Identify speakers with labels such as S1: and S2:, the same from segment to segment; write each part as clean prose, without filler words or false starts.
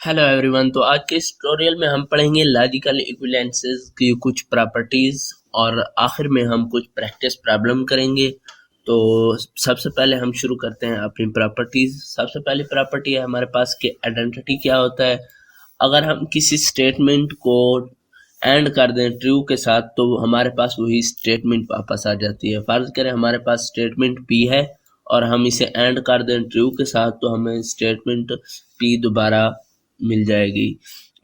S1: Hello everyone. तो आज के इस ट्यूटोरियल में हम पढ़ेंगे लॉजिकल इक्विवेलेंसेस की कुछ प्रॉपर्टीज और आखिर में हम कुछ प्रैक्टिस प्रॉब्लम करेंगे। तो सबसे पहले हम शुरू करते हैं अपनी प्रॉपर्टीज। सबसे पहली प्रॉपर्टी है हमारे पास कि आइडेंटिटी क्या होता है। अगर हम किसी स्टेटमेंट को एंड कर दें ट्रू के साथ तो हमारे पास वही स्टेटमेंट वापस आ जाती है। फर्ज करें हमारे पास स्टेटमेंट पी है और हम इसे एंड कर दें ट्रू के साथ तो हमें स्टेटमेंट पी दोबारा मिल जाएगी।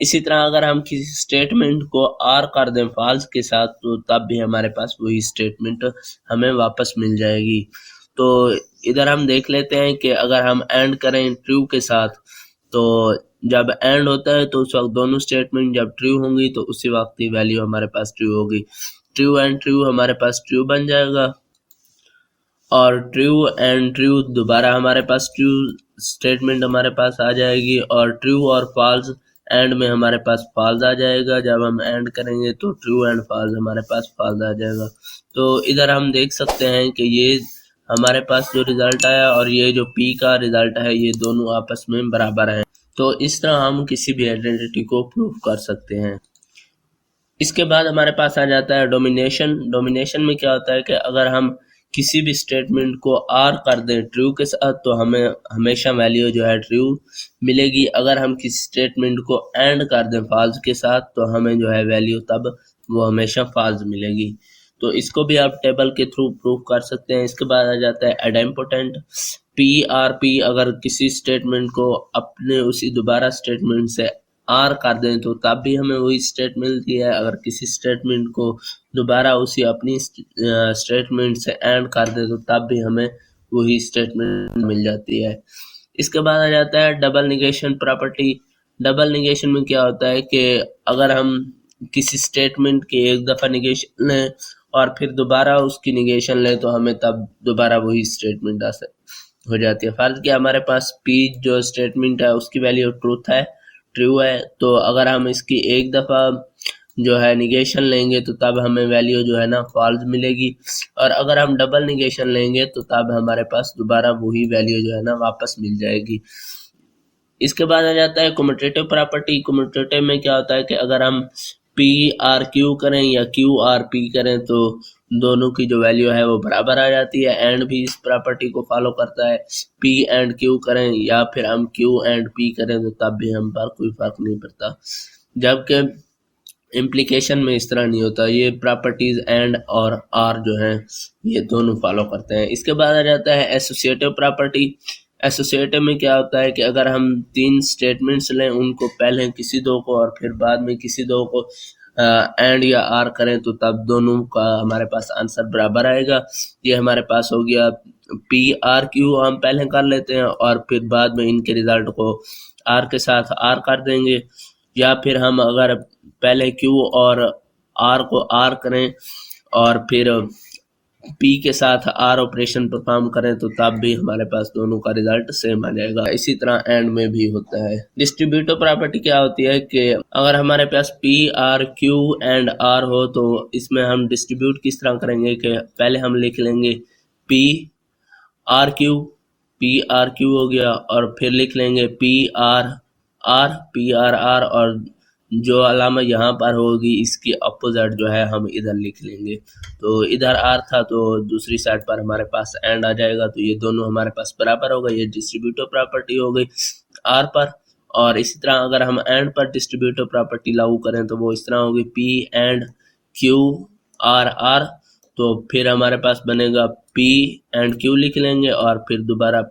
S1: इसी तरह अगर हम किसी स्टेटमेंट को आर कर दें फॉल्स के साथ तो तब भी हमारे पास वही स्टेटमेंट हमें वापस मिल जाएगी। तो इधर हम देख लेते हैं कि अगर हम एंड करें ट्रू के साथ तो जब एंड होता है तो उस वक्त दोनों स्टेटमेंट जब ट्रू होंगी तो उसी वक्त की वैल्यू हमारे पास ट्रू होगी। ट्रू एंड ट्रू हमारे पास ट्रू बन जाएगा और ट्रू एंड ट्रू दोबारा हमारे पास ट्रू स्टेटमेंट हमारे पास आ जाएगी और ट्रू और फॉल्स एंड में हमारे पास फॉल्स आ जाएगा। जब हम एंड करेंगे तो ट्रू एंड फॉल्स हमारे पास फॉल्स आ जाएगा। तो इधर हम देख सकते हैं कि ये हमारे पास जो रिजल्ट आया और ये जो पी का रिजल्ट है ये दोनों आपस में बराबर हैं। तो इस तरह हम किसी भी आइडेंटिटी को प्रूव कर सकते हैं। इसके बाद हमारे पास आ जाता है डोमिनेशन। डोमिनेशन में क्या होता है कि अगर हम किसी भी स्टेटमेंट को आर कर दें ट्रू के साथ तो हमें हमेशा वैल्यू जो है ट्रू मिलेगी। अगर हम किसी स्टेटमेंट को एंड कर दें फॉल्स के साथ तो हमें जो है वैल्यू तब वो हमेशा फॉल्स मिलेगी। तो इसको भी आप टेबल के थ्रू प्रूव कर सकते हैं। इसके बाद आ जाता है एडेम्पोटेंट। पी आर पी अगर किसी स्टेटमेंट को अपने उसी दोबारा स्टेटमेंट से आर कर दें तो तब भी हमें वही स्टेटमेंट मिलती है। अगर किसी स्टेटमेंट को दोबारा उसी अपनी स्टेटमेंट से एंड कर दें तो तब भी हमें वही स्टेटमेंट मिल जाती है। इसके बाद आ जाता है double negation property. Double negation में क्या होता है कि अगर हम किसी स्टेटमेंट की एक दफ़ा निगेशन लें और फिर दोबारा उसकी निगेशन लें तो हमें तब दोबारा वही स्टेटमेंट हो जाती है। फर्ज किया हमारे पास पी जो स्टेटमेंट है उसकी वैल्यू ट्रूथ है ट्रू है, तो अगर हम इसकी एक दफ़ा जो है निगेशन लेंगे तो तब हमें वैल्यू जो है ना फॉल्स मिलेगी और अगर हम डबल निगेशन लेंगे तो तब हमारे पास दोबारा वही वैल्यू जो है ना वापस मिल जाएगी। इसके बाद आ जाता है कम्यूटेटिव प्रॉपर्टी। कम्यूटेटिव में क्या होता है कि अगर हम पी आर क्यू करें या क्यू आर पी करें तो दोनों की जो वैल्यू है वो बराबर आ जाती है। एंड भी इस प्रॉपर्टी को फॉलो करता है। पी एंड क्यू करें या फिर हम क्यू एंड पी करें तो तब भी हम पर कोई फर्क नहीं पड़ता, जबकि इम्प्लीकेशन में इस तरह नहीं होता। ये प्रॉपर्टीज एंड और आर जो हैं ये दोनों फॉलो करते हैं। इसके बाद आ जाता है एसोसिएटिव प्रॉपर्टी। एसोसिएटिव में क्या होता है कि अगर हम तीन स्टेटमेंट्स लें उनको पहले किसी दो को और फिर बाद में किसी दो को एंड या आर करें तो तब दोनों का हमारे पास आंसर बराबर आएगा। ये हमारे पास हो गया पी आर क्यू हम पहले कर लेते हैं और फिर बाद में इनके रिजल्ट को आर के साथ आर कर देंगे, या फिर हम अगर पहले क्यू और आर को आर करें और फिर पी के साथ आर ऑपरेशन परफॉर्म करें तो तब भी हमारे पास दोनों का रिजल्ट सेम आ जाएगा। इसी तरह एंड में भी होता है। डिस्ट्रीब्यूटिव प्रॉपर्टी क्या होती है कि अगर हमारे पास P or Q and R हो तो इसमें हम डिस्ट्रीब्यूट किस तरह करेंगे कि पहले हम लिख लेंगे पी आर क्यू हो गया और फिर लिख लेंगे पी आर आर और जो अलामा यहाँ पर होगी इसकी अपोजिट जो है हम इधर लिख लेंगे। तो इधर आर था तो दूसरी साइड पर हमारे पास एंड आ जाएगा, तो ये दोनों हमारे पास बराबर होगा। ये डिस्ट्रीब्यूटिव प्रॉपर्टी हो गई आर पर। और इसी तरह अगर हम एंड पर डिस्ट्रीब्यूटिव प्रॉपर्टी लागू करें तो वो इस तरह होगी पी एंड क्यू आर, तो फिर हमारे पास बनेगा पी एंड क्यू लिख लेंगे और फिर दोबारा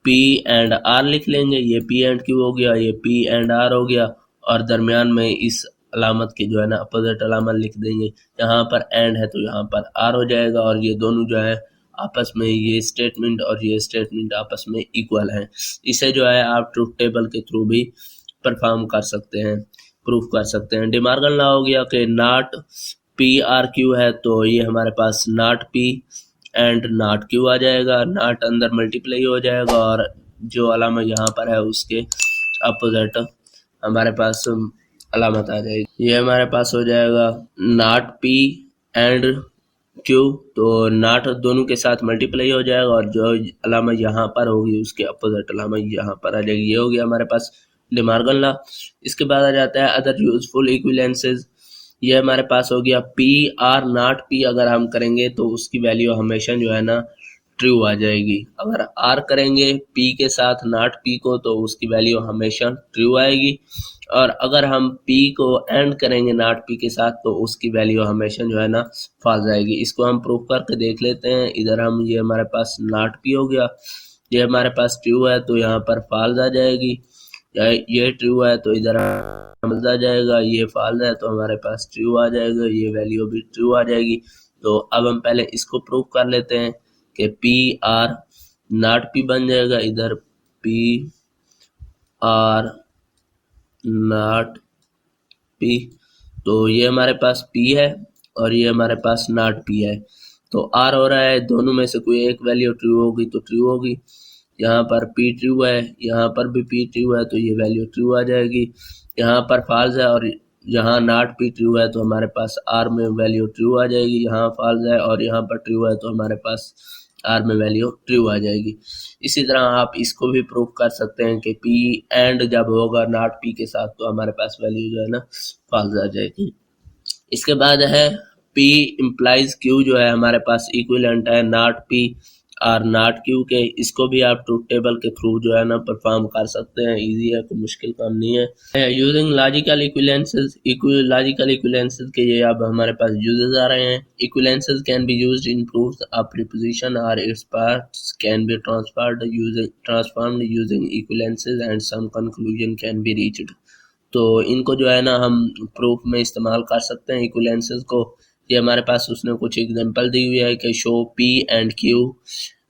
S1: पी एंड आर लिख लेंगे। ये पी एंड क्यू हो गया, ये पी एंड आर हो गया और दरमियान में इस अलामत की जो है ना अपोजिट अलामत लिख देंगे। यहाँ पर एंड है तो यहाँ पर आर हो जाएगा और ये दोनों जो है आपस में ये स्टेटमेंट और ये स्टेटमेंट आपस में इक्वल हैं। इसे जो है आप ट्रूथ टेबल के थ्रू भी परफॉर्म कर सकते हैं, प्रूफ कर सकते हैं। डिमार्गन लॉ हो गया कि नॉट पी आर क्यू है तो ये हमारे पास not P and not Q आ जाएगा। नॉट अंदर मल्टीप्लाई हो जाएगा और जो अलामा यहाँ पर है उसके अपोजिट हमारे पास अलामत आ जाएगी। ये हमारे पास हो जाएगा नॉट पी एंड क्यू, तो नॉट दोनों के साथ मल्टीप्लाई हो जाएगा और जो अलामा यहाँ पर होगी उसके अपोजिट अलामा यहाँ पर आ जाएगी। ये हो गया हमारे पास डिमॉर्गन लॉ। इसके बाद आ जाता है अदर यूजफुल इक्विवेलेंसेस। ये हमारे पास हो गया पी आर नॉट पी अगर हम करेंगे तो उसकी वैल्यू हमेशा जो है ना ट्रू आ जाएगी। अगर आर करेंगे पी के साथ नॉट पी को तो उसकी वैल्यू हमेशा ट्रू आएगी। और अगर हम पी को एंड करेंगे नॉट पी के साथ तो उसकी वैल्यू हमेशा जो है ना फॉल्स आएगी। इसको हम प्रूव करके देख लेते हैं। इधर हम ये हमारे पास नॉट पी हो गया, ये हमारे पास ट्रू है तो यहाँ पर फॉल्स आ जाएगी। ये ट्रू है तो इधर फॉल्स आ जाएगा, ये फॉल्स है तो हमारे पास ट्रू आ जाएगा, ये वैल्यू भी ट्रू आ जाएगी। तो अब हम पहले इसको प्रूव कर लेते हैं कि पी आर नॉट पी बन जाएगा। इधर पी आर नॉट पी, तो ये हमारे पास पी है और ये हमारे पास नॉट पी है। तो आर हो रहा है, दोनों में से कोई एक वैल्यू ट्रू होगी तो ट्रू होगी। यहाँ पर पी ट्रू है, यहाँ पर भी पी ट्रू है तो ये वैल्यू ट्रू आ जाएगी। यहाँ पर फॉल्स है और यहाँ नॉट पी ट्रू है तो हमारे पास आर में वैल्यू ट्रू आ जाएगी। यहाँ फॉल्स है और यहाँ पर ट्रू है तो हमारे पास आर में वैल्यू ट्रू आ जाएगी। इसी तरह आप इसको भी प्रूव कर सकते हैं कि पी एंड जब होगा नॉट पी के साथ तो हमारे पास वैल्यू जो है ना फॉल्स आ जाएगी। इसके बाद है P इम्प्लाइज Q जो है हमारे पास इक्विवेलेंट है नॉट P और नॉट Q के। इसको भी आप ट्रूथ टेबल के थ्रू जो है ना परफॉर्म कर सकते हैं, इजी है, कोई मुश्किल काम नहीं है। Using logical equivalences, logical equivalences के ये अब हमारे पास यूजेस आ रहे हैं। Equivalences can be used in proof of preposition और its parts can be transformed using equivalences and some conclusion can be reached. तो इनको जो है ना हम प्रूफ में इस्तेमाल कर सकते हैं इक्विवेलेंसेस को। ये हमारे पास उसने कुछ एग्जांपल दी हुई है कि show P and Q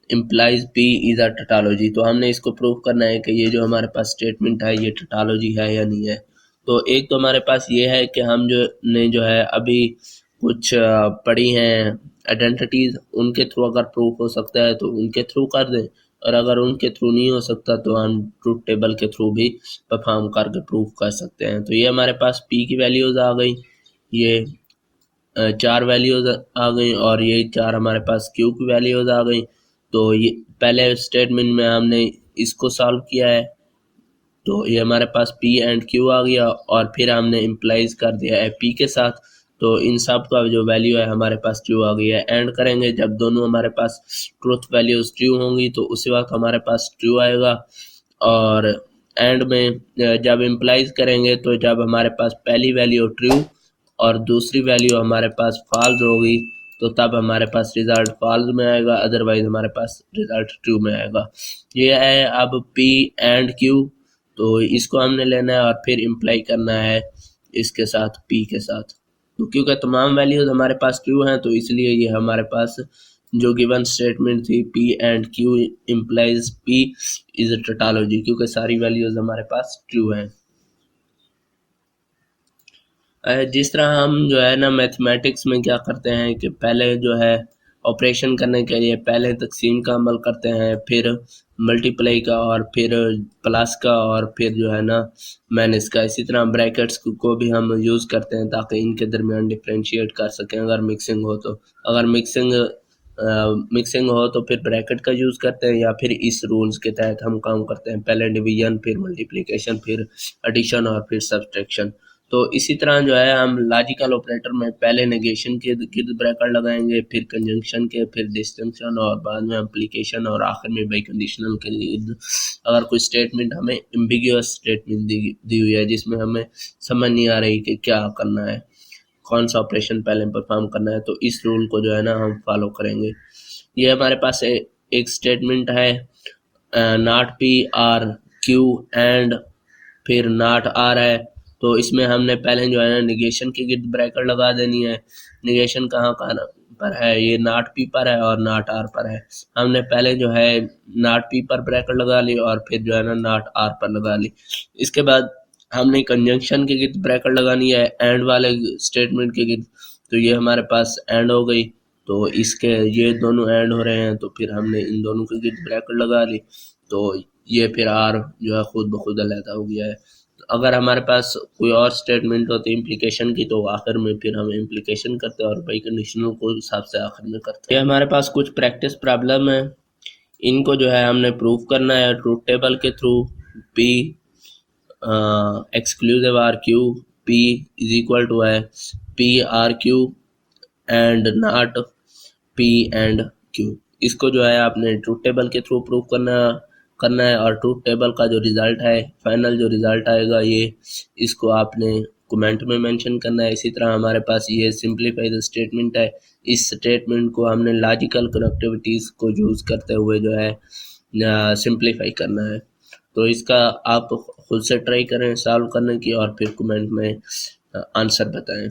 S1: implies P is a tautology. तो हमने इसको प्रूव करना है कि ये जो हमारे पास स्टेटमेंट है ये टोटोलॉजी है या नहीं है। तो एक तो हमारे पास ये है कि हम जो है अभी कुछ पढ़ी हैं आइडेंटिटीज, उनके थ्रू अगर प्रूफ हो सकता है तो उनके थ्रू कर दें, और अगर उनके थ्रू नहीं हो सकता तो हम ट्रूथ टेबल के थ्रू भी परफॉर्म करके प्रूफ कर सकते हैं। तो ये हमारे पास P की वैल्यूज आ गई, ये 4 वैल्यूज आ गई और ये 4 हमारे पास Q की वैल्यूज आ गई। तो ये पहले स्टेटमेंट में हमने इसको सॉल्व किया है तो ये हमारे पास P एंड Q आ गया और फिर हमने इम्प्लाइज कर दिया है P के साथ। तो इन सब का जो वैल्यू है हमारे पास ट्रू आ गई है। एंड करेंगे जब दोनों हमारे पास ट्रूथ वैल्यूज ट्रू होंगी तो उसी वक्त हमारे पास ट्रू आएगा। और एंड में जब इम्प्लाइज करेंगे तो जब हमारे पास पहली वैल्यू ट्रू और दूसरी वैल्यू हमारे पास फॉल्स होगी तो तब हमारे पास रिजल्ट फॉल्स में आएगा, अदरवाइज हमारे पास रिजल्ट ट्रू में आएगा। ये है अब P एंड Q, तो इसको हमने लेना है और फिर इम्प्लाई करना है इसके साथ P के साथ। तो क्योंकि तमाम वैल्यूज हमारे पास ट्रू हैं तो इसलिए ये हमारे पास जो गिवन स्टेटमेंट थी P and Q implies P is a tautology, क्योंकि सारी वैल्यूज हमारे पास ट्रू हैं। जिस तरह हम जो है ना मैथमेटिक्स में क्या करते हैं कि पहले जो है ऑपरेशन करने के लिए पहले तकसीम का अमल करते हैं, फिर मल्टीप्लाई का और फिर प्लस का और फिर जो है ना माइनस का। इसी तरह ब्रैकेट्स को भी हम यूज़ करते हैं ताकि इनके दरमियान डिफ्रेंशिएट कर सकें अगर मिक्सिंग हो तो। अगर मिक्सिंग हो तो फिर ब्रैकेट का यूज़ करते हैं या फिर इस रूल्स के तहत हम काम करते हैं, पहले डिवीजन फिर मल्टीप्लिकेशन फिर एडिशन और फिर सब्सट्रैक्शन। तो इसी तरह जो है हम लॉजिकल ऑपरेटर में पहले नेगेशन के गिर्द ब्रैकेट लगाएंगे, फिर कंजंक्शन के, फिर डिस्टिंक्शन और बाद में एप्लीकेशन और आखिर में बाई कंडीशनल के गिर्द। अगर कोई स्टेटमेंट हमें एम्बिगुअस स्टेटमेंट दी हुई है जिसमें हमें समझ नहीं आ रही कि क्या करना है, कौन सा ऑपरेशन पहले परफॉर्म करना है, तो इस रूल को जो है ना हम फॉलो करेंगे। ये हमारे पास एक स्टेटमेंट है not P or Q and फिर नॉट आर है। तो इसमें हमने पहले जो है ना निगेशन के गिर्द ब्रैकेट लगा देनी है। निगेशन कहाँ पर है, ये नॉट P पर है और नॉट R पर है। हमने पहले जो है नॉट P पर ब्रैकेट लगा ली और फिर जो है ना नॉट R पर लगा ली। इसके बाद हमने कंजंक्शन के गिर्द ब्रैकेट लगानी है एंड वाले स्टेटमेंट के गिर्द। तो ये हमारे पास एंड हो गई, तो इसके ये दोनों एंड हो रहे हैं तो फिर हमने इन दोनों के गिर्द ब्रैकेट लगा ली। तो ये फिर R जो है खुद ब खुद अलहदा हो गया है। अगर हमारे पास कोई और स्टेटमेंट होती है इम्प्लीकेशन की तो आखिर में फिर हम इम्प्लीकेशन करते हैं और बाई कंडीशनल को हिसाब से आखिर में करते हैं। ये हमारे पास कुछ प्रैक्टिस प्रॉब्लम है, इनको जो है हमने प्रूव करना है ट्रूथ टेबल के through. P exclusive or Q P is equal to है P or Q and not P and Q. इसको जो है आपने ट्रूथ टेबल के थ्रू प्रूव करना है और ट्रूथ टेबल का जो रिजल्ट है, फाइनल जो रिजल्ट आएगा, ये इसको आपने कमेंट में मेंशन करना है। इसी तरह हमारे पास ये सिंप्लीफाइड स्टेटमेंट है। इस स्टेटमेंट को हमने लॉजिकल कनेक्टिविटीज़ को यूज़ करते हुए जो है सिंप्लीफाई करना है। तो इसका आप खुद से ट्राई करें सॉल्व करने की और फिर कमेंट में आंसर बताएं।